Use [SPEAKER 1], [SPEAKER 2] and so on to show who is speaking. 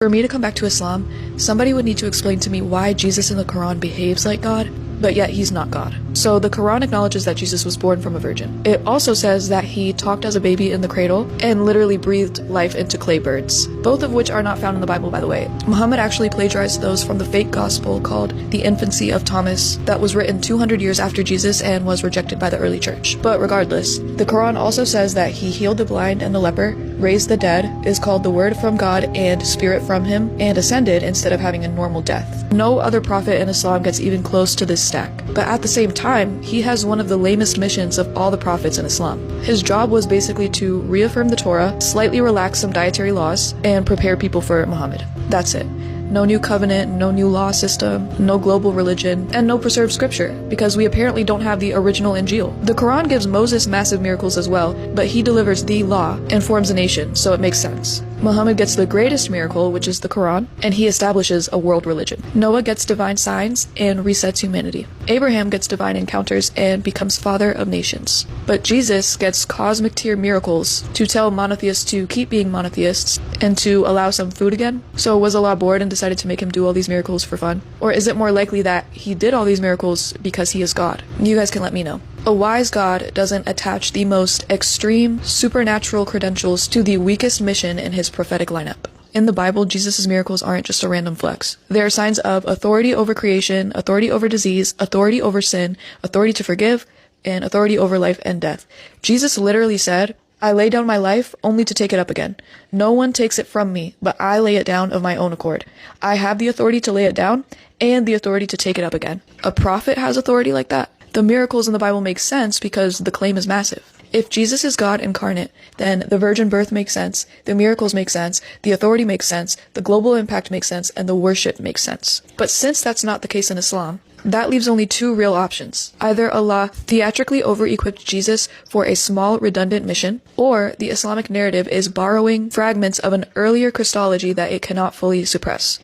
[SPEAKER 1] For me to come back to Islam, somebody would need to explain to me why Jesus in the Quran behaves like God, but yet he's not God. So the Quran acknowledges that Jesus was born from a virgin. It also says that he talked as a baby in the cradle and literally breathed life into clay birds, both of which are not found in the Bible, by the way. Muhammad actually plagiarized those from the fake gospel called The Infancy of Thomas that was written 200 years after Jesus and was rejected by the early church. But regardless, the Quran also says that he healed the blind and the leper, raised the dead, is called the Word from God and Spirit from him, and ascended instead of having a normal death. No other prophet in Islam gets even close to this stack. But at the same time, he has one of the lamest missions of all the prophets in Islam. His job was basically to reaffirm the Torah, slightly relax some dietary laws, and prepare people for Muhammad. That's it. No new covenant, no new law system, no global religion, and no preserved scripture, because we apparently don't have the original Injil. The Quran gives Moses massive miracles as well, but he delivers the law and forms a nation, so it makes sense. Muhammad gets the greatest miracle, which is the Quran, and he establishes a world religion. Noah gets divine signs and resets humanity. Abraham gets divine encounters and becomes father of nations. But Jesus gets cosmic tier miracles to tell monotheists to keep being monotheists and to allow some food again. So was Allah bored and decided to make him do all these miracles for fun? Or is it more likely that he did all these miracles because he is God? You guys can let me know. A wise God doesn't attach the most extreme supernatural credentials to the weakest mission in his prophetic lineup. In the Bible, Jesus' miracles aren't just a random flex. They are signs of authority over creation, authority over disease, authority over sin, authority to forgive, and authority over life and death. Jesus literally said, "I lay down my life only to take it up again. No one takes it from me, but I lay it down of my own accord. I have the authority to lay it down and the authority to take it up again." A prophet has authority like that. The miracles in the Bible make sense because the claim is massive. If Jesus is God incarnate, then the virgin birth makes sense, the miracles make sense, the authority makes sense, the global impact makes sense, and the worship makes sense. But since that's not the case in Islam, that leaves only two real options. Either Allah theatrically over-equipped Jesus for a small, redundant mission, or the Islamic narrative is borrowing fragments of an earlier Christology that it cannot fully suppress.